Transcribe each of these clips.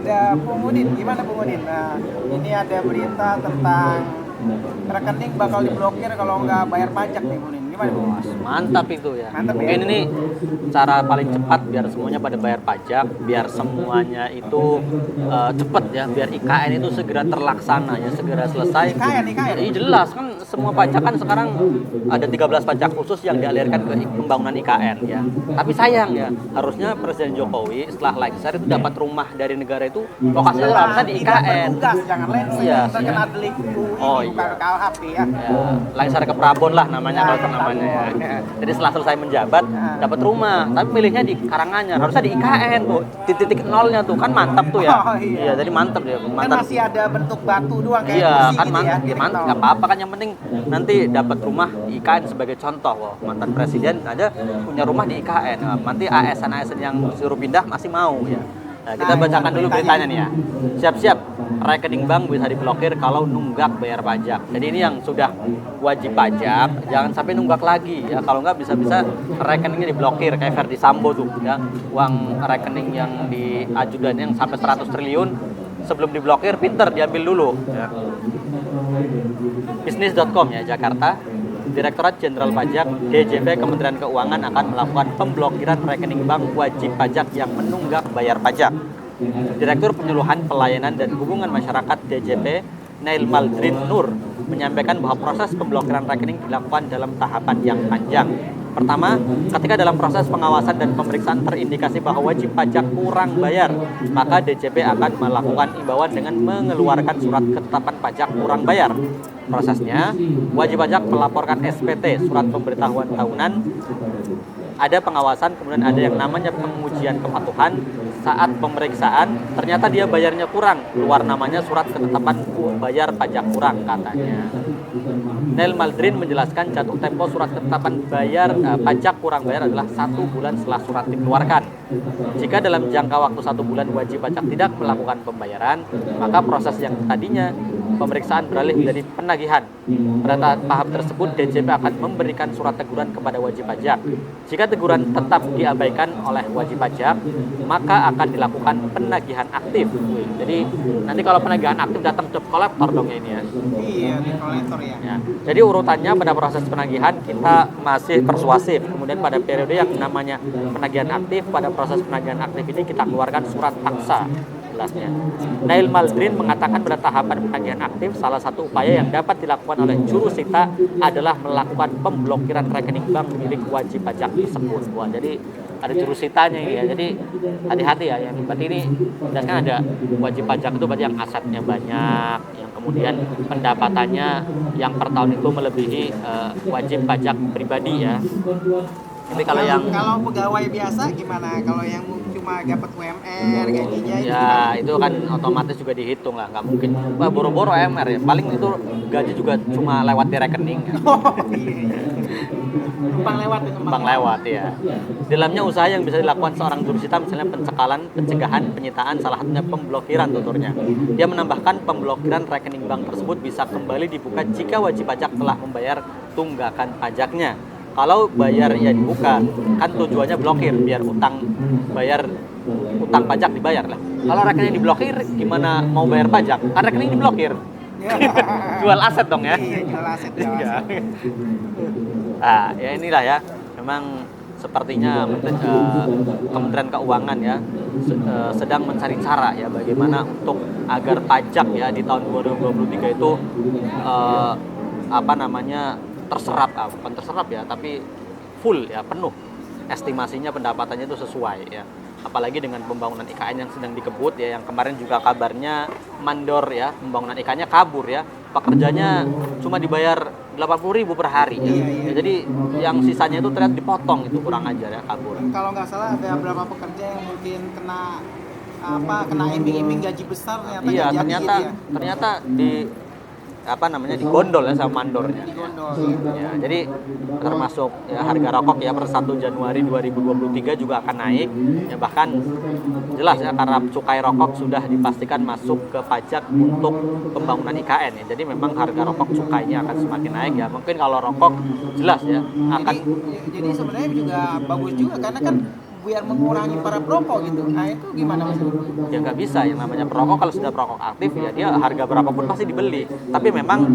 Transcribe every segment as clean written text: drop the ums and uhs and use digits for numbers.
Ada Pungudin, gimana Pungudin? Nah, ini ada berita tentang rekening bakal diblokir kalau nggak bayar pajak nih Pungudin. Gimana Bung? Mantap itu ya. Mantap, Mungkin ya? ini cara paling cepat biar semuanya pada bayar pajak, biar semuanya itu cepat ya, biar IKN itu segera terlaksana ya, segera selesai. IKN. Iya jelas kan semua pajak kan sekarang ada 13 pajak khusus yang dialirkan ke pembangunan IKN ya. Tapi sayang ya, harusnya Presiden Jokowi setelah lengser itu dapat rumah dari negara itu lokasinya harusnya di IKN. Tugas, jangan lengser, Iya, terkena delik UI, Oh, bukan iya. KUHP ya. Ya, lengser ke Prabon lah namanya Ya, kalau ke namanya ya. Prabon. Jadi setelah selesai menjabat dapat rumah, tapi milihnya di Karanganyar, harusnya di IKN tuh, titik nolnya tuh kan mantap tuh ya. Oh, iya. Jadi mantap ya, Kan mantap. masih ada bentuk batu doang kayak Iya kursi kan gitu ya. titik mantap, nol. nggak apa-apa kan yang penting nanti dapat rumah di IKN sebagai contoh. Wah, mantan presiden aja punya rumah di IKN. Nah, nanti ASN yang suruh pindah masih mau ya. Nah, kita bacakan dulu beritanya nih ya. Siap-siap, rekening bank bisa diblokir kalau nunggak bayar pajak. Jadi ini yang sudah wajib pajak, jangan sampai nunggak lagi ya. Kalau nggak bisa-bisa rekeningnya diblokir kayak Verdi Sambo tuh ya. Uang rekening yang di ajudan yang sampai 100 triliun sebelum diblokir pinter diambil dulu ya. Bisnis.com ya, Jakarta. Direktorat Jenderal Pajak DJP Kementerian Keuangan akan melakukan pemblokiran rekening bank wajib pajak yang menunggak bayar pajak. Direktur Penyuluhan Pelayanan dan Hubungan Masyarakat DJP Nail Maldrin Nur menyampaikan bahwa proses pemblokiran rekening dilakukan dalam tahapan yang panjang. Pertama, ketika dalam proses pengawasan dan pemeriksaan terindikasi bahwa wajib pajak kurang bayar, maka DJP akan melakukan imbauan dengan mengeluarkan surat ketetapan pajak kurang bayar. Prosesnya, wajib pajak melaporkan SPT, surat pemberitahuan tahunan, ada pengawasan, kemudian ada yang namanya pengujian kepatuhan. Saat pemeriksaan, ternyata dia bayarnya kurang, keluar namanya surat ketetapan bayar pajak kurang katanya. Nail Maldrin menjelaskan jatuh tempo surat ketetapan pajak kurang bayar adalah 1 bulan setelah surat dikeluarkan. Jika dalam jangka waktu 1 bulan wajib pajak tidak melakukan pembayaran, maka proses yang tadinya pemeriksaan beralih menjadi penagihan. Pada tahap tersebut, DJP akan memberikan surat teguran kepada wajib pajak. Jika teguran tetap diabaikan oleh wajib pajak, maka akan dilakukan penagihan aktif. Jadi nanti kalau penagihan aktif datang debt collector dong ya ini ya. Iya, debt collector ya. Ya. Jadi urutannya pada proses penagihan kita masih persuasif. Kemudian pada periode yang namanya penagihan aktif, pada proses penagihan aktif ini kita keluarkan surat paksa. Jelasnya. Nail Maldrin mengatakan pada tahapan penagihan aktif, salah satu upaya yang dapat dilakukan oleh jurusita adalah melakukan pemblokiran rekening bank milik wajib pajak tersebut. Wah, jadi ada jurusitanya ini ya. Jadi hati-hati ya. Yang berarti ini jelaskan ada wajib pajak itu berarti yang asetnya banyak, yang kemudian pendapatannya yang per tahun itu melebihi wajib pajak pribadi ya. Tapi kalau pegawai biasa gimana? Kalau yang cuma dapat UMR gajinya itu ya gimana? itu kan otomatis juga dihitung lah, nggak mungkin wah boro-boro UMR ya, paling itu gaji juga cuma lewat di rekening ya. Iya. Numpang lewat ya. Dalamnya usaha yang bisa dilakukan seorang jurusita misalnya pencekalan, pencegahan, penyitaan, salah satunya pemblokiran tuturnya. Dia menambahkan pemblokiran rekening bank tersebut bisa kembali dibuka jika wajib pajak telah membayar tunggakan pajaknya. Kalau bayar ya dibuka, kan tujuannya blokir biar utang pajak dibayar lah. Kalau rekening diblokir, gimana mau bayar pajak? Kan rekening diblokir. Jual aset dong ya. Iya, jual aset. Nah, ya inilah ya. Memang sepertinya Kementerian Keuangan ya sedang mencari cara ya bagaimana untuk agar pajak ya di tahun 2023 itu terserap, bukan terserap ya, tapi full ya, penuh. Estimasinya pendapatannya itu sesuai ya. Apalagi dengan pembangunan IKN yang sedang dikebut ya, yang kemarin juga kabarnya mandor ya, pembangunan IKN-nya kabur ya. Pekerjanya cuma dibayar 80.000 per hari ya. Ya, jadi yang sisanya itu ternyata dipotong, itu kurang ajar ya, kabur. Kalau nggak salah ada beberapa pekerja yang mungkin kena iming-iming gaji besar ternyata iya, nggak jadi ternyata gitu ya. ternyata di digondol ya sama mandornya. Digondol. Ya, jadi termasuk ya, harga rokok ya per 1 Januari 2023 juga akan naik. Ya, bahkan jelas ya karena cukai rokok sudah dipastikan masuk ke pajak untuk pembangunan IKN ya. Jadi memang harga rokok cukainya akan semakin naik ya. Mungkin kalau rokok jelas ya akan Jadi sebenarnya juga bagus juga karena kan biar mengurangi para perokok gitu. Nah itu gimana Mas? ya nggak bisa, yang namanya perokok kalau sudah perokok aktif ya dia harga berapapun pasti dibeli. Tapi memang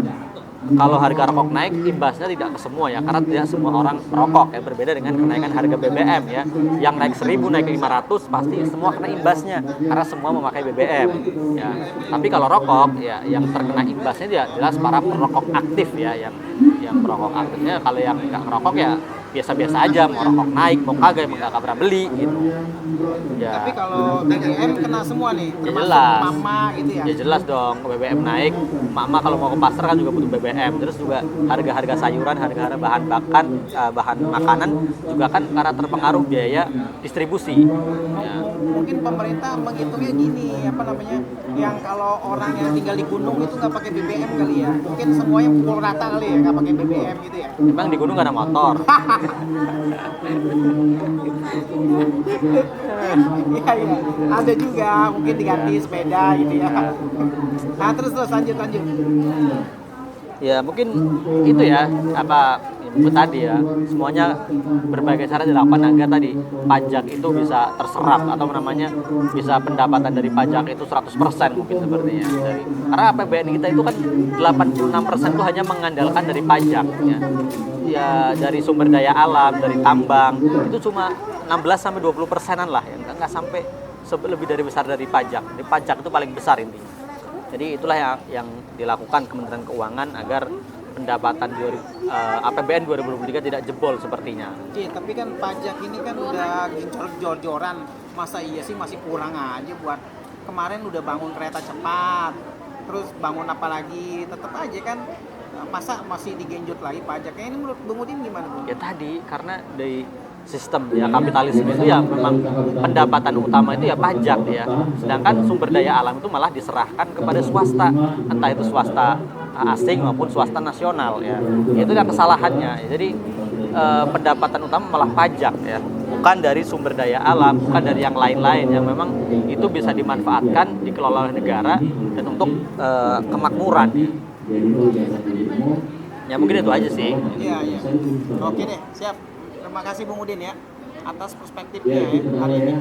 kalau harga rokok naik imbasnya tidak ke semua ya, karena tidak semua orang perokok ya, berbeda dengan kenaikan harga BBM ya, yang naik 1.000 naik 500 pasti semua kena imbasnya karena semua memakai BBM ya. Tapi kalau rokok ya yang terkena imbasnya dia jelas para perokok aktif ya, yang perokok aktifnya. Kalau yang nggak ngerokok ya biasa-biasa aja, mau rokok naik mau kagak emang nggak pernah beli gitu ya. Tapi kalau BBM kena semua nih, Ya termasuk jelas. mama gitu ya. Ya jelas dong, BBM naik, mama kalau mau ke pasar kan juga butuh BBM. Terus juga harga-harga sayuran, harga-harga bahan makanan juga kan karena terpengaruh biaya distribusi. Ya. Mungkin pemerintah menghitungnya gini, apa namanya, yang kalau orang yang tinggal di gunung itu nggak pakai BBM kali ya. Mungkin semuanya pukul rata kali ya, nggak pakai BBM gitu ya. Memang di gunung gak ada motor. Iya iya, ada juga mungkin diganti sepeda gitu ya. Nah terus lanjut. Ya mungkin itu ya itu tadi ya, semuanya berbagai cara dilakukan agar tadi pajak itu bisa terserap atau namanya bisa pendapatan dari pajak itu 100% mungkin sepertinya karena APBN kita itu kan 86% itu hanya mengandalkan dari pajak ya, dari sumber daya alam, dari tambang itu cuma 16-20%an lah, yang nggak sampai lebih dari besar dari pajak. Jadi pajak itu paling besar intinya. Jadi itulah yang dilakukan Kementerian Keuangan agar pendapatan APBN 2023 tidak jebol sepertinya. Tapi kan pajak ini kan udah jor-joran, masa iya sih masih kurang aja buat kemarin udah bangun kereta cepat, terus bangun apa lagi, tetap aja kan masa masih digenjot lagi pajaknya. Ini menurut Bung Udin gimana Bung? Ya tadi karena dari sistem ya kapitalisme itu ya memang pendapatan utama itu ya pajak ya, sedangkan sumber daya alam itu malah diserahkan kepada swasta, entah itu swasta asing maupun swasta nasional ya. Itu yang kesalahannya. Jadi pendapatan utama malah pajak ya, bukan dari sumber daya alam, bukan dari yang lain-lain yang memang itu bisa dimanfaatkan, dikelola oleh negara dan untuk kemakmuran ya. Ya mungkin itu aja sih. Iya. Oke deh, siap. Terima kasih Bung Udin ya atas perspektifnya ya hari ini.